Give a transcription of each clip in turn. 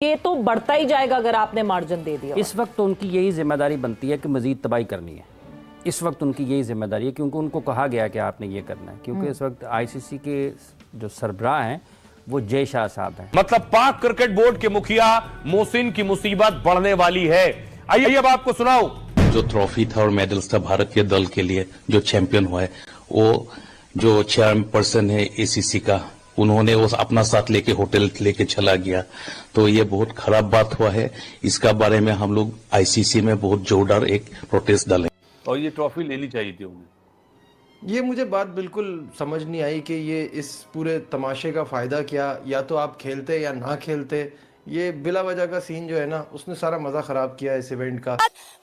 ये तो बढ़ता ही जाएगा अगर आपने मार्जिन दे दिया। इस वक्त तो उनकी यही जिम्मेदारी बनती है कि मजीद तबाही करनी है। इस वक्त उनकी यही जिम्मेदारी है क्योंकि उनको कहा गया कि आपने ये करना है, क्योंकि इस वक्त आईसीसी के जो सरबराह हैं वो जय शाह साहब हैं। मतलब पाक क्रिकेट बोर्ड के मुखिया मोहसिन की मुसीबत बढ़ने वाली है। आइए अब आपको सुनाऊं। जो ट्रॉफी था और मेडल्स था भारतीय दल के लिए जो चैंपियन हुआ है, वो जो चेयरपर्सन है एसीसी का, उन्होंने वो अपना साथ लेके होटल लेके चला गया, तो ये बहुत खराब बात हुआ है। इसका बारे में हम लोग आईसीसी में बहुत जोरदार एक प्रोटेस्ट डालें और ये ट्रॉफी लेनी चाहिए थी उन्हें। ये मुझे बात बिल्कुल समझ नहीं आई कि ये इस पूरे तमाशे का फ़ायदा क्या, या तो आप खेलते या ना खेलते। ये बिला वजह का सीन जो है ना, उसने सारा मज़ा ख़राब किया इस इवेंट का।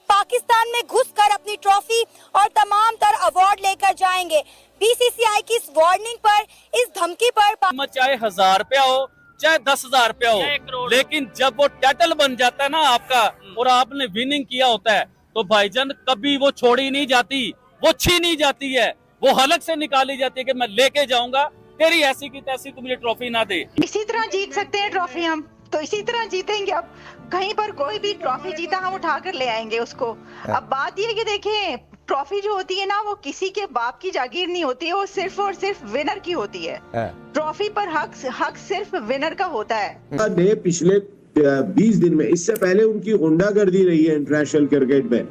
पाकिस्तान में घुसकर अपनी ट्रॉफी और तमाम तर अवार्ड लेकर जाएंगे। बीसीसीआई की इस वार्निंग पर, इस धमकी पर, चाहे 1000 रुपया हो चाहे 10,000 रुपया हो, लेकिन जब वो टाइटल बन जाता है ना आपका और आपने विनिंग किया होता है, तो भाईजान कभी वो छोड़ी नहीं जाती, वो छीनी जाती है, वो हलक से निकाली जाती है कि मैं लेके जाऊंगा, तेरी ऐसी की तैसी तू मुझे ट्रॉफी ना दे। इसी तरह जीत सकते हैं ट्रॉफी, हम तो इसी तरह जीतेंगे। अब कहीं पर कोई भी ट्रॉफी जीता हम उठा कर ले आएंगे उसको। अब बात यह है कि देखें, ट्रॉफी जो होती है ना, वो किसी के बाप की जागीर नहीं होती है, वो सिर्फ और सिर्फ विनर की होती है। ट्रॉफी पर हक सिर्फ विनर का होता है। पिछले 20 दिन में, इससे पहले उनकी गुंडागर्दी रही है इंटरनेशनल क्रिकेट में,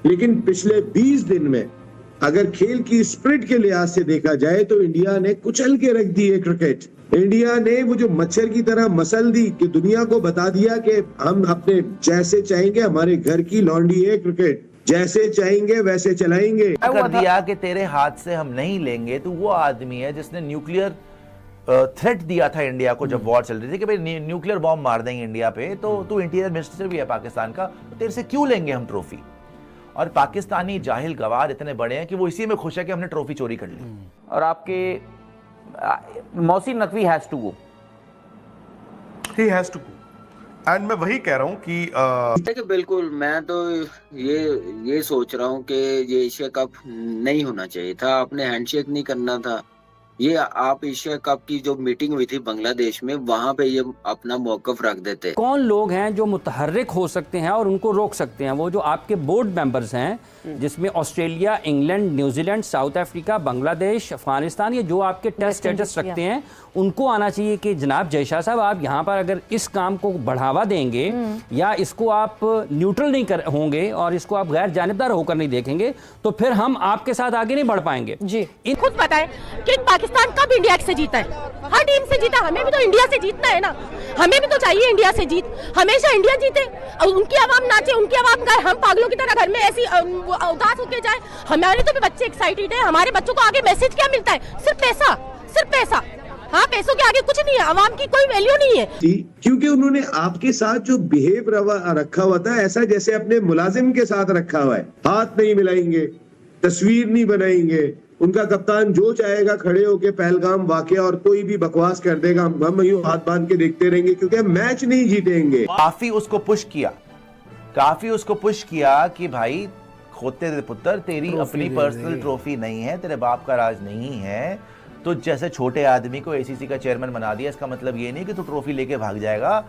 लेकिन पिछले 20 दिन में अगर खेल की स्पिरिट के लिहाज से देखा जाए तो इंडिया ने कुचल के रख दी है क्रिकेट। इंडिया ने वो जो मच्छर की तरह मसल दी कि दुनिया को बता दिया कि हम अपने जैसे चाहेंगे, हमारे घर की लॉन्डी है क्रिकेट, जैसे चाहेंगे वैसे चलाएंगे। कर दिया कि तेरे हाथ से हम नहीं लेंगे। तो वो आदमी है जिसने न्यूक्लियर थ्रेट दिया था इंडिया को जब वॉर चल रही थी कि भाई न्यूक्लियर बॉम्ब मार देंगे इंडिया पे, तो तू इंटीरियर मिनिस्टर भी है पाकिस्तान का, तो तेरे से क्यों लेंगे हम ट्रॉफी। और पाकिस्तानी जाहिल गवार इतने बड़े हैं कि वो इसी में खुश है कि हमने ट्रॉफी चोरी कर ली। और आपके Mohsin Naqvi has to go, he has to go. And मैं वही कह रहा हूँ कि बिल्कुल मैं तो ये सोच रहा हूँ कि ये एशिया कप नहीं होना चाहिए था, आपने हैंडशेक नहीं करना था। ये आप एशिया कप की जो मीटिंग हुई थी बांग्लादेश में, वहां पे ये अपना मौकफ रख देते। कौन लोग हैं जो मुतहर्रिक हो सकते हैं और उनको रोक सकते हैं? वो जो आपके बोर्ड मेंबर्स हैं, जिसमें Australia, England, New Zealand, south Africa, Bangladesh, Afghanistan, ये जो आपके टेस्ट स्टेटस रखते हैं, उनको आना चाहिए कि जनाब जय शाह साहब, आप यहाँ पर अगर इस काम को बढ़ावा देंगे या इसको आप न्यूट्रल नहीं होंगे और इसको आप गैर जानिबदार होकर नहीं देखेंगे, तो फिर हम आपके साथ आगे नहीं बढ़ पाएंगे। जी खुद पता है कि पाकिस्तान कब इंडिया से जीता है, हर टीम से जीता, हमें भी तो इंडिया से जीतना है ना, हमें भी तो चाहिए इंडिया से जीत, हमेशा इंडिया जीते, उनकी आवाम नाचे, उनकी आवाम गाए, हम पागलों की तरह घर में ऐसी उदास होके जाए। हमारे तो बच्चे एक्साइटेड है, हमारे बच्चों को आगे मैसेज क्या मिलता है? सिर्फ पैसा, सिर्फ पैसा। हाँ, पैसों के आगे कुछ नहीं है, आवाम की कोई वैल्यू नहीं है। क्योंकि उन्होंने आपके साथ जो बिहेव रखा हुआ था, ऐसा जैसे अपने मुलाजिम के साथ रखा हुआ है। हाथ नहीं मिलाएंगे, तस्वीर नहीं बनाएंगे, उनका कप्तान जो चाहेगा खड़े होके पहलगाम वाकया और कोई भी बकवास कर देगा, हम यूं हाथ बांध के देखते रहेंगे क्योंकि हम मैच नहीं जीतेंगे। काफी उसको पुश किया कि भाई खोते पुत्र, तेरी अपनी पर्सनल ट्रॉफी नहीं है, तेरे बाप का राज नहीं है, तो जैसे छोटे आदमी को एसीसी का चेयरमैन बना दिया। इसका मतलब ये नहीं कि तू ट्रॉफी लेके भाग जाएगा।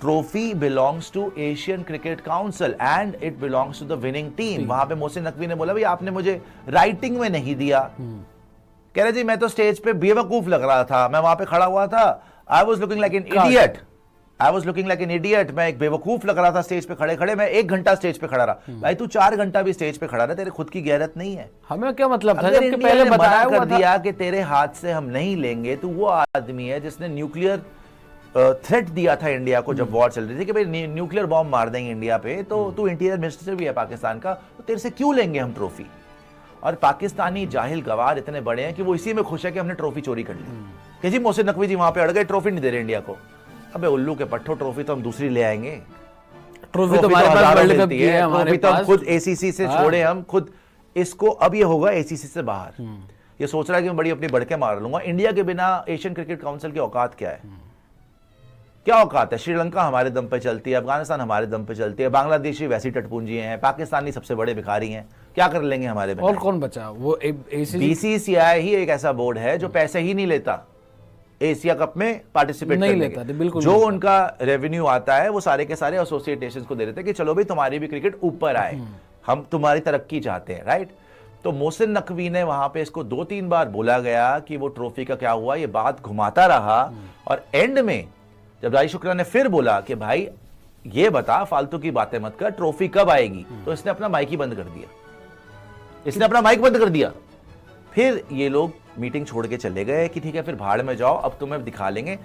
Trophy belongs to Asian cricket council and it belongs to the winning team. वहां पे मोहसिन नकवी ने बोला भाई आपने मुझे राइटिंग में नहीं दिया। कह रहे जी मैं तो स्टेज पे बेवकूफ लग रहा था, मैं वहां पे खड़ा हुआ था, I was looking like an idiot, मैं एक बेवकूफ लग रहा था स्टेज पे खड़े खड़े, मैं 1 घंटा स्टेज पे खड़ा रहा। भाई तू 4 घंटा भी स्टेज पे खड़ा रहा, तेरे खुद की गैरत नहीं है। हमें क्या मतलब था जबकि पहले बताया कर दिया कि तेरे हाथ से हम नहीं लेंगे। तो वो आदमी है जिसने न्यूक्लियर थ्रेट दिया था इंडिया को जब वॉर चल रही थी कि भाई न्यूक्लियर बॉम्ब मार देंगे इंडिया पे, तो तू इंटीरियर मिनिस्टर भी है पाकिस्तान का, तो तेरे से क्यों लेंगे हम ट्रॉफी। और पाकिस्तानी जाहिल गवार इतने बड़े हैं कि वो इसी में खुश है कि हमने ट्रॉफी चोरी कर ली कि जी मोहसिन नकवी जी वहां पे अड़ गए, ट्रॉफी नहीं दे रहे इंडिया को। अबे उल्लू के पट्टो, ट्रॉफी तो हम दूसरी ले आएंगे। ट्रॉफी तो हमारे पास वर्ल्ड कप की है, ट्रॉफी तो हम खुद एसीसी से छोड़े, हम खुद इसको, अब ये होगा एसीसी से बाहर। ये सोच रहा है कि मैं बड़ी अपनी बढ़के मार लूंगा। इंडिया के बिना एशियन क्रिकेट काउंसिल की औकात क्या है? क्या औकात है? श्रीलंका हमारे दम पे चलती है, अफगानिस्तान हमारे दम पे चलती है, बांग्लादेशी वैसी टटपूंजी हैं, पाकिस्तानी सबसे बड़े भिखारी हैं, क्या कर लेंगे हमारे बिना? और कौन बचा? वो बीसीसीआई ही एक ऐसा बोर्ड है जो पैसे ही नहीं लेता, एशिया कप में पार्टिसिपेट नहीं करने लेता के। थे, बिल्कुल जो नहीं उनका रेवेन्यू आता है वो सारे के सारे एसोसिएटेशंस को दे देते हैं कि चलो भाई तुम्हारी भी क्रिकेट ऊपर आए, हम तुम्हारी तरक्की चाहते हैं, राइट। तो मोहसिन नकवी ने वहां पे इसको 2-3 बार बोला गया कि वो ट्रॉफी का क्या हुआ, ये बात घुमाता रहा, और एंड में जब राज शुक्ला ने फिर बोला कि भाई ये बता, फालतू की बातें मत कर, ट्रॉफी कब आएगी, तो इसने अपना माइक ही बंद कर दिया, इसने अपना माइक बंद कर दिया। फिर ये लोग मीटिंग छोड़ के चले गए कि ठीक है फिर भाड़ में जाओ, अब तुम्हें दिखा लेंगे।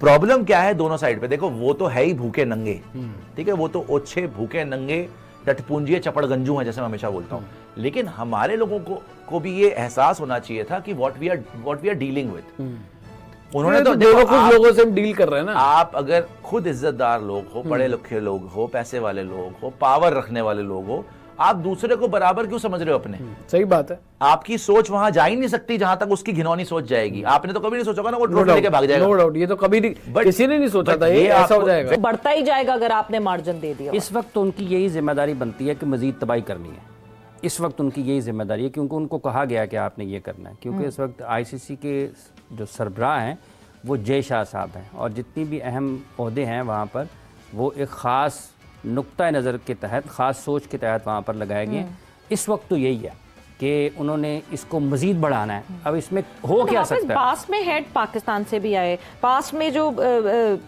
प्रॉब्लम क्या है दोनों साइड पे, देखो वो तो है ही भूखे नंगे, ठीक है, वो तो ओछे भूखे नंगे टटपुंजिए चपड़गंजू हैं, जैसे मैं हमेशा बोलता हूं। लेकिन हमारे लोगों को भी ये एहसास होना चाहिए था कि what we are dealing with. उन्होंने तो बेवकूफ लोगों से हम डील कर रहे हैं ना। आप अगर खुद इज्जतदार लोग हो, पढ़े लिखे लोग हो, पैसे वाले लोग हो, पावर रखने वाले लोग हो, आप दूसरे को बराबर क्यों समझ रहे हो अपने? सही बात है। आपकी सोच वहां जा ही नहीं सकती जहां तक उसकी घिनौनी सोच जाएगी। आपने तो कभी नहीं सोचा ना वो ट्रॉफी लेके भाग जाएगा। नो डाउट, ये तो कभी किसी ने नहीं सोचा था ये ऐसा हो जाएगा। बढ़ता ही जाएगा अगर आपने मार्जिन दे दिया। इस वक्त तो उनकी यही जिम्मेदारी बनती है कि मजीद तबाही करनी है। इस वक्त उनकी यही जिम्मेदारी है क्योंकि उनको कहा गया कि आपने ये करना है, क्योंकि इस वक्त आईसीसी के जो सरबराह हैं वो जय शाह साहब हैं, और जितनी भी अहम ओहदे हैं वहाँ पर वो एक ख़ास नुक्ता नज़र के तहत, ख़ास सोच के तहत वहाँ पर लगाए गए। इस वक्त तो यही है कि उन्होंने इसको मज़ीद बढ़ाना है। अब इसमें हो क्या सकता है? पास में हेड पाकिस्तान से भी आए, पास में जो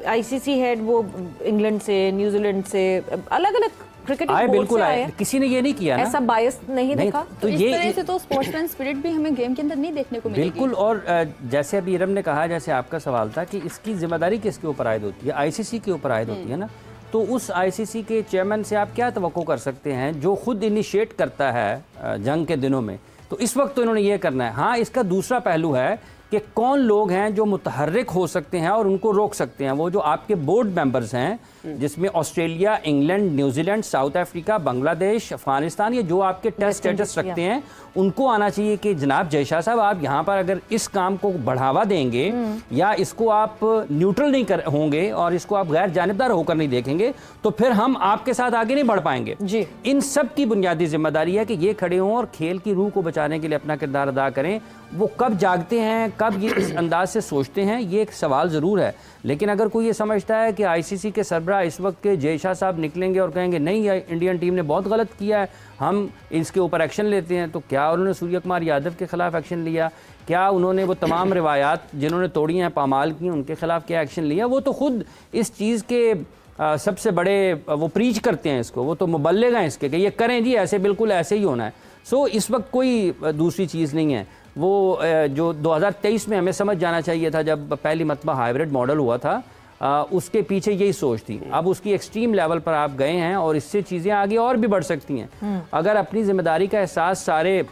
आईसीसी हेड वो इंग्लैंड से, न्यूजीलैंड से, अलग अलग क्रिकेट आए, बिल्कुल आए, किसी ने ये नहीं किया ना, ऐसा बायस नहीं देखा। तो इस तरह से तो स्पोर्ट्समैन स्पिरिट भी हमें गेम के अंदर नहीं देखने को मिलेगी। बिल्कुल। और जैसे अभी इरम ने कहा, जैसे आपका सवाल था कि इसकी जिम्मेदारी किसके ऊपर आयद होती है, आईसीसी के ऊपर आयद होती है ना। तो उस आईसीसी के चेयरमैन से आप क्या तवक्को कर सकते हैं जो खुद इनिशिएट करता है जंग के दिनों में? तो इस वक्त तो इन्होंने ये करना है। हाँ, इसका दूसरा पहलू है कि कौन लोग हैं जो मुतहर्रिक हो सकते हैं और उनको रोक सकते हैं। वो जो आपके बोर्ड मेंबर्स हैं, जिसमें Australia, England, New Zealand, south Africa, Bangladesh, Afghanistan, ये जो आपके टेस्ट स्टेटस रखते हैं, उनको आना चाहिए कि जनाब जय शाह साहब, आप यहाँ पर अगर इस काम को बढ़ावा देंगे या इसको आप न्यूट्रल नहीं होंगे और इसको आप गैर जानिबदार होकर नहीं देखेंगे, तो फिर हम आपके साथ आगे नहीं बढ़ पाएंगे जी। इन सब की बुनियादी जिम्मेदारी है कि ये खड़े हों और खेल की रूह को बचाने के लिए अपना किरदार अदा करें। वो कब जागते हैं, कब ये इस अंदाज से सोचते हैं, ये एक सवाल ज़रूर है। लेकिन अगर कोई ये समझता है कि आईसीसी के सरबराह इस वक्त के जय शाह साहब निकलेंगे और कहेंगे नहीं, इंडियन टीम ने बहुत गलत किया है, हम इसके ऊपर एक्शन लेते हैं, तो क्या उन्होंने सूर्य कुमार यादव के खिलाफ एक्शन लिया? क्या उन्होंने वो तमाम रिवायात जिन्होंने तोड़ी हैं, पामाल की, उनके खिलाफ क्या एक्शन लिया? वो तो खुद इस चीज़ के सबसे बड़े वो प्रीच करते हैं इसको, वो तो मुबल्लिग हैं इसके कि ये करें जी, ऐसे बिल्कुल ऐसे ही होना है। सो इस वक्त कोई दूसरी चीज़ नहीं है। वो जो 2023 में हमें समझ जाना चाहिए था जब पहली मरतबा हाइब्रिड मॉडल हुआ था, उसके पीछे यही सोच थी। अब उसकी एक्सट्रीम लेवल पर आप गए हैं और इससे चीज़ें आगे और भी बढ़ सकती हैं। अगर अपनी जिम्मेदारी का एहसास सारे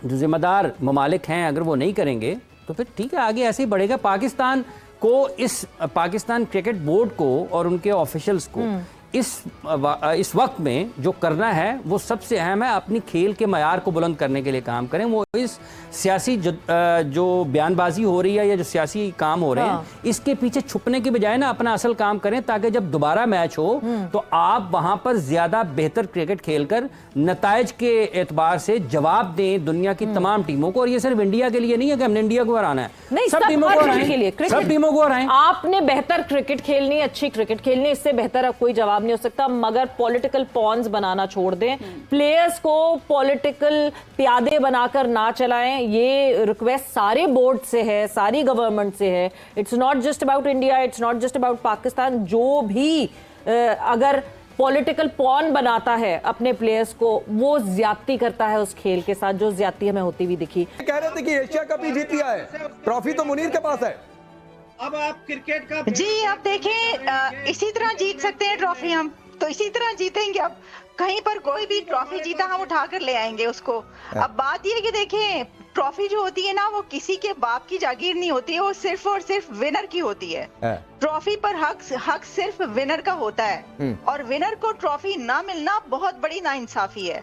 जो जिम्मेदार ममालिक हैं अगर वो नहीं करेंगे तो फिर ठीक है, आगे ऐसे ही बढ़ेगा। पाकिस्तान को, इस पाकिस्तान क्रिकेट बोर्ड को और उनके ऑफिशियल्स को इस वक्त में जो करना है वो सबसे अहम है, अपनी खेल के मयार को बुलंद करने के लिए काम करें। वो इस सियासी जो बयानबाजी हो रही है या जो सियासी काम हो रहे हैं, इसके पीछे छुपने के बजाय ना अपना असल काम करें, ताकि जब दोबारा मैच हो तो आप वहां पर ज्यादा बेहतर क्रिकेट खेलकर नताइज के एतबार से जवाब दें दुनिया की तमाम टीमों को। और ये सिर्फ इंडिया के लिए नहीं है कि हमने इंडिया को हराना है, नहीं, सब टीमों को हराएं, सब टीमों को हराएं। आपने बेहतर क्रिकेट खेलनी, अच्छी क्रिकेट खेलनी, इससे बेहतर अब कोई जवाब नहीं हो सकता। मगर पॉलिटिकल पॉन्स बनाना छोड़ दें, प्लेयर्स को पॉलिटिकल प्यादे बनाकर ना चलाएं। ये रिक्वेस्ट सारे बोर्ड से है, सारी गवर्नमेंट से है। It's not just about India, it's not just about Pakistan. जो भी अगर पॉलिटिकल पॉन बनाता है अपने प्लेयर्स को, वो ज्यादती करता है उस खेल के साथ, जो ज्यादती हमें होती हुई दिखी। कह रहे थे कि एशिया कप ही जीत लिया है, ट्रॉफी तो मुनीर के पास है। अब आप क्रिकेट का जी, अब देखें, इसी तरह जीत सकते हैं ट्रॉफी, हम तो इसी तरह जीतेंगे। अब कहीं पर कोई भी ट्रॉफी जीता, हम उठा कर ले आएंगे उसको। अब बात यह कि देखें, ट्रॉफी जो होती है ना, वो किसी के बाप की जागीर नहीं होती है, वो सिर्फ और सिर्फ विनर की होती है। ट्रॉफी पर हक सिर्फ विनर का होता है, और विनर को ट्रॉफी ना मिलना बहुत बड़ी नाइंसाफी है।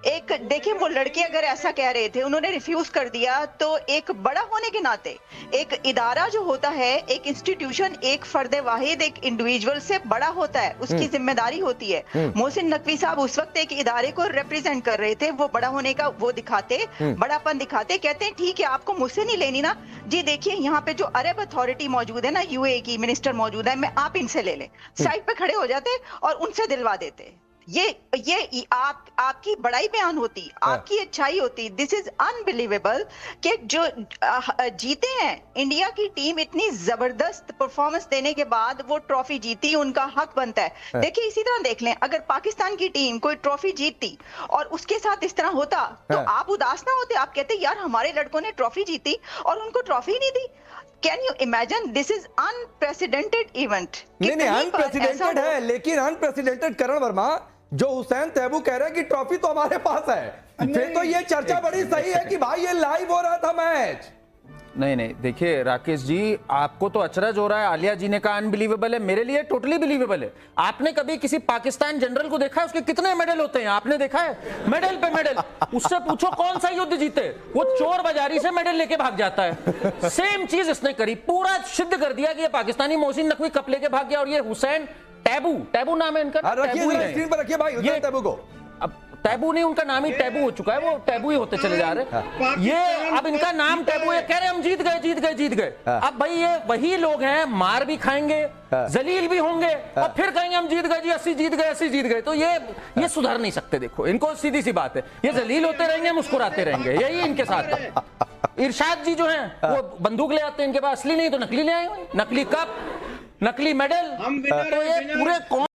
एक देखिए, वो लड़के अगर ऐसा कह रहे थे, उन्होंने रिफ्यूज कर दिया, तो एक बड़ा होने के नाते एक इदारा जो होता है, एक इंस्टीट्यूशन एक फर्द वाहिद, एक इंडिविजुअल से बड़ा होता है, उसकी जिम्मेदारी होती है। मोहसिन नकवी साहब उस वक्त एक इदारे को रिप्रेजेंट कर रहे थे, वो बड़ा होने का वो दिखाते, बड़ापन दिखाते, कहते हैं ठीक है आपको मुझसे नहीं लेनी ना जी, देखिए यहाँ पे जो अरब अथॉरिटी मौजूद है ना, यूएई की मिनिस्टर मौजूद है, मैं आप इनसे ले लें, साइड पे खड़े हो जाते और उनसे दिलवा देते। ये आपकी बड़ाई बयान होती, आपकी अच्छाई होती। दिस इज अनबिलीवेबल कि जो जीते हैं इंडिया की टीम, इतनी जबरदस्त परफॉर्मेंस देने के बाद वो ट्रॉफी जीती, उनका हक बनता है। देखिए इसी तरह देख लें, अगर पाकिस्तान की टीम कोई ट्रॉफी जीतती और उसके साथ इस तरह होता तो आप उदास ना होते, आप कहते यार हमारे लड़कों ने ट्रॉफी जीती और उनको ट्रॉफी नहीं दी। Can you imagine? This is unprecedented event. नहीं अनप्रेसिडेंटेड है, लेकिन अनप्रेसिडेंटेड करण वर्मा, जो हुसैन तैबू कह रहे हैं कि ट्रॉफी तो हमारे पास है, फिर तो ये चर्चा बड़ी सही है कि भाई ये लाइव हो रहा था मैच। नहीं देखिए राकेश जी, आपको तो अचरज हो रहा है, आलिया जी ने कहा अनबिलीवेबल है, मेरे लिए टोटली बिलीवेबल है। आपने कभी किसी पाकिस्तान जनरल को देखा है? उसके कितने मेडल होते हैं आपने देखा है? मेडल पे मेडल। उससे पूछो कौन सा युद्ध जीते, वो चोर बाजारी से मेडल लेके भाग जाता है। सेम चीज इसने करी, पूरा सिद्ध कर दिया कि ये पाकिस्तानी मोहसिन नकवी कप लेके भाग गया और ये हुसैन टैबू नाम है इनका, स्क्रीन पर रखिए भाई हुसैन तैबू को। अब टैबू नहीं, उनका नाम ही टैबू हो चुका है, वो टैबू ही होते चले जा रहे हैं। ये अब इनका नाम टैबू है, कह रहे हम जीत गए। अब भाई ये वही लोग हैं, मार भी खाएंगे, जलील भी होंगे और फिर कहेंगे हम जीत गए जी, 80 जीत गए। तो ये सुधर नहीं सकते। देखो इनको सीधी सी बात है, ये जलील होते रहेंगे, मुस्कुराते रहेंगे, यही इनके साथ है। इरशाद जी जो हैं वो बंदूक ले आते हैं, इनके पास असली नहीं तो नकली ले आए, नकली कप, नकली मेडल। तो ये पूरे